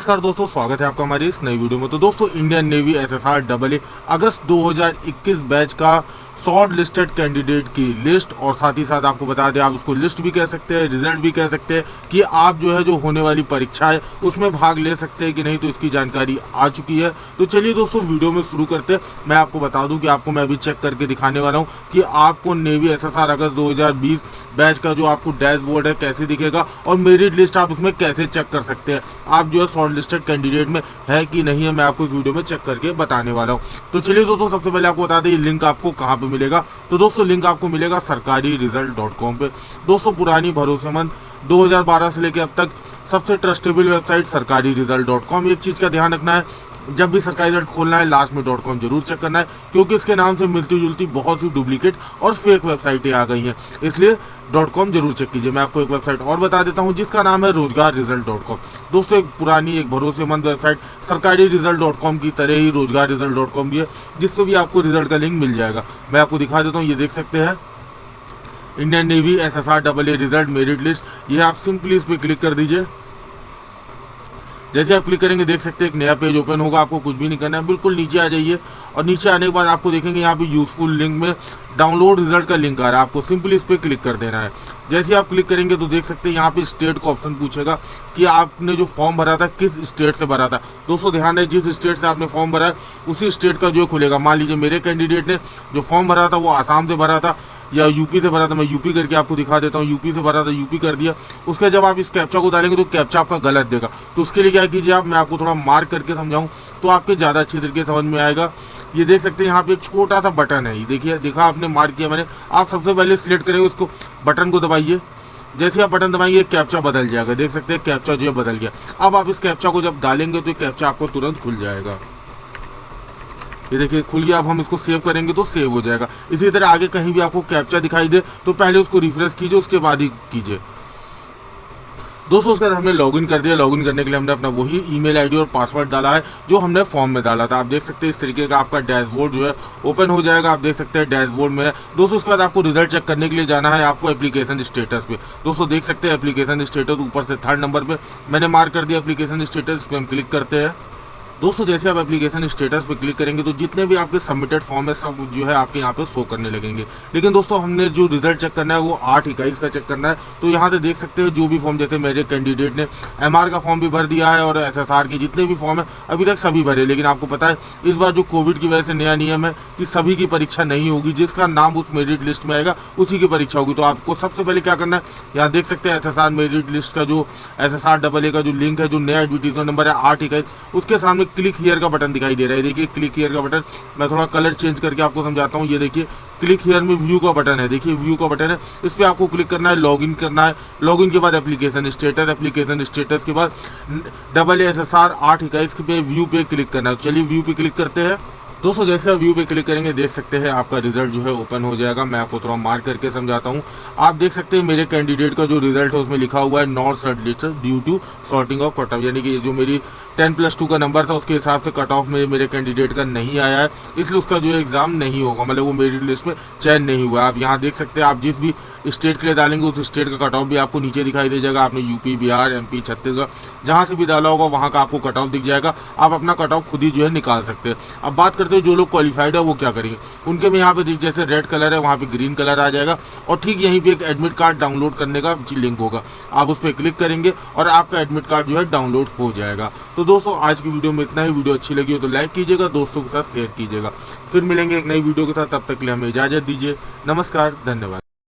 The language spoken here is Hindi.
नमस्कार दोस्तों, स्वागत है आपका हमारी इस नई वीडियो में। तो दोस्तों, इंडियन नेवी SSR AA अगस्त 2021 बैच का शॉर्ट लिस्टेड कैंडिडेट की लिस्ट, और साथ ही साथ आपको बता दें, आप उसको लिस्ट भी कह सकते हैं, रिजल्ट भी कह सकते हैं कि आप जो होने वाली परीक्षा है उसमें भाग ले सकते हैं कि नहीं, तो इसकी जानकारी आ चुकी है। तो चलिए दोस्तों, वीडियो में शुरू करते हैं। मैं आपको बता दूं कि आपको मैं अभी चेक करके दिखाने वाला हूं कि आपको नेवी SSR अगस्त 2020 बैच का जो आपको डैशबोर्ड है कैसे दिखेगा और मेरिट लिस्ट आप उसमें कैसे चेक कर सकते हैं। आप शॉर्ट लिस्टेड कैंडिडेट में है कि नहीं है, मैं आपको इस वीडियो में चेक करके बताने वाला हूँ। तो चलिए दोस्तों, सबसे पहले आपको बता दें ये लिंक आपको कहाँ पे मिलेगा। तो दोस्तों, लिंक आपको मिलेगा SarkariResult.com पे। दोस्तों, पुरानी भरोसेमंद 2012 से लेकर अब तक सबसे ट्रस्टेबल वेबसाइट SarkariResult.com। एक चीज़ का ध्यान रखना है, जब भी सरकारी रिजल्ट खोलना है लास्ट में .com जरूर चेक करना है, क्योंकि इसके नाम से मिलती जुलती बहुत सी डुप्लीकेट और फेक वेबसाइटें आ गई हैं, इसलिए .com जरूर चेक कीजिए। मैं आपको एक वेबसाइट और बता देता हूं जिसका नाम है RojgarResult.com। दोस्तों, एक पुरानी एक भरोसेमंद वेबसाइट SarkariResult.com की तरह ही RojgarResult.com भी है, जिसमें भी आपको रिजल्ट का लिंक मिल जाएगा। मैं आपको दिखा देता हूँ, ये देख सकते हैं Indian navy SSR AA result merit list. ये आप सिंपली इस पर क्लिक कर दीजिए। जैसे आप क्लिक करेंगे देख सकते हैं एक नया पेज ओपन होगा। आपको कुछ भी नहीं करना है, बिल्कुल नीचे आ जाइए और नीचे आने के बाद आपको देखेंगे यहाँ पे यूजफुल लिंक में डाउनलोड रिजल्ट का लिंक आ रहा है। आपको सिंपली इस पर क्लिक कर देना है। जैसे आप क्लिक करेंगे तो देख सकते हैं यहाँ पे स्टेट का ऑप्शन पूछेगा कि आपने जो फॉर्म भरा था किस स्टेट से भरा था। दोस्तों ध्यान है, जिस स्टेट से आपने फॉर्म भरा है उसी स्टेट का जो खुलेगा। मान लीजिए मेरे कैंडिडेट ने जो फॉर्म भरा था वो आसाम से भरा था या यूपी से भरा था। मैं यूपी करके आपको दिखा देता हूँ। यूपी से भरा था, यूपी कर दिया। उसके जब आप इस कैप्चा को डालेंगे तो कैप्चा आपका गलत देगा। तो उसके लिए क्या कीजिए आप, मैं आपको थोड़ा मार्क करके समझाऊँ तो आपके ज़्यादा अच्छी तरीके से समझ में आएगा। ये देख सकते हैं यहाँ पे एक छोटा सा बटन है, ये देखिए, देखा आपने मार्क किया मैंने। आप सबसे पहले सिलेक्ट करेंगे उसको, बटन को दबाइए। जैसे आप बटन दबाएंगे कैप्चा बदल जाएगा। देख सकते हैं कैप्चा जो है बदल गया। अब आप इस कैप्चा को जब डालेंगे तो कैप्चा आपको तुरंत खुल जाएगा। ये देखिए खुल गया। अब हम इसको सेव करेंगे तो सेव हो जाएगा। इसी तरह आगे कहीं भी आपको कैप्चा दिखाई दे तो पहले उसको रिफ्रेश कीजिए, उसके बाद ही कीजिए। दोस्तों, उसके बाद हमने लॉगिन कर दिया। लॉगिन करने के लिए हमने अपना वही ईमेल आईडी और पासवर्ड डाला है जो हमने फॉर्म में डाला था। आप देख सकते हैं इस तरीके का आपका डैशबोर्ड जो है ओपन हो जाएगा। आप देख सकते हैं डैशबोर्ड में है। दोस्तों, उसके बाद आपको रिजल्ट चेक करने के लिए जाना है आपको एप्लीकेशन स्टेटस पे। दोस्तों देख सकते हैं एप्लीकेशन स्टेटस ऊपर से 3rd नंबर पे मैंने मार्क कर दिया एप्लीकेशन स्टेटस पे। हम क्लिक करते हैं। दोस्तों, जैसे आप एप्लीकेशन स्टेटस पे क्लिक करेंगे तो जितने भी आपके सबमिटेड फॉर्म है सब जो है आपके यहाँ पे शो करने लगेंगे। लेकिन दोस्तों, हमने जो रिजल्ट चेक करना है वो 8/21 का चेक करना है। तो यहाँ से देख सकते हैं जो भी फॉर्म, जैसे मेरे कैंडिडेट ने MR का फॉर्म भी भर दिया है और SSR के जितने भी फॉर्म है अभी तक सभी भरे। लेकिन आपको पता है इस बार जो कोविड की वजह से नया नियम है कि सभी की परीक्षा नहीं होगी, जिसका नाम उस मेरिट लिस्ट में आएगा उसी की परीक्षा होगी। तो आपको सबसे पहले क्या करना है, यहाँ देख सकते हैं SSR मेरिट लिस्ट का जो SSR AA का जो लिंक है, जो नया एडवर्टीजमेंट नंबर है 8/21, उसके सामने क्लिक हियर का बटन दिखाई दे रहा है। देखिए क्लिक हियर का बटन, मैं थोड़ा कलर चेंज करके आपको समझाता हूँ। ये देखिए क्लिक हियर में व्यू का बटन है। देखिए व्यू का बटन है, इस पर आपको क्लिक करना है, लॉगिन करना है। लॉगिन के बाद एप्लीकेशन स्टेटस, एप्लीकेशन स्टेटस के बाद AA SSR 8/21 पे व्यू पे क्लिक करना है। चलिए व्यू पे क्लिक करते हैं। दोस्तों, जैसे आप व्यू पे क्लिक करेंगे देख सकते हैं आपका रिजल्ट जो है ओपन हो जाएगा। मैं आपको थोड़ा मार्क करके समझाता हूँ। आप देख सकते हैं मेरे कैंडिडेट का जो रिजल्ट है उसमें लिखा हुआ है not shortlisted due to sorting of cut off, यानी कि जो मेरी 10+2 का नंबर था उसके हिसाब से कट ऑफ में मेरे कैंडिडेट का नहीं आया है, इसलिए उसका जो एग्ज़ाम नहीं होगा, मतलब वो मेरिट लिस्ट में चयन नहीं हुआ। आप यहाँ देख सकते हैं, आप जिस भी स्टेट के लिए डालेंगे उस स्टेट का कट ऑफ भी आपको नीचे दिखाई दे जाएगा। आपने यूपी, बिहार, MP, छत्तीसगढ़ जहाँ से भी डाला होगा वहाँ का आपको कट ऑफ दिख जाएगा। आप अपना कट ऑफ खुद ही जो है निकाल सकते हैं। अब बात करते हैं जो लोग क्वालिफाइड है वो क्या करेंगे। उनके में यहाँ पे जैसे रेड कलर है वहाँ पे ग्रीन कलर आ जाएगा और ठीक यहीं पे एक एडमिट कार्ड डाउनलोड करने का लिंक होगा। आप उस पर क्लिक करेंगे और आपका एडमिट कार्ड जो है डाउनलोड हो जाएगा। तो दोस्तों, आज की वीडियो में इतना ही। वीडियो अच्छी लगी हो तो लाइक कीजिएगा, दोस्तों के साथ शेयर कीजिएगा। फिर मिलेंगे एक नई वीडियो के साथ, तब तक के लिए हमें इजाज़त दीजिए। नमस्कार, धन्यवाद।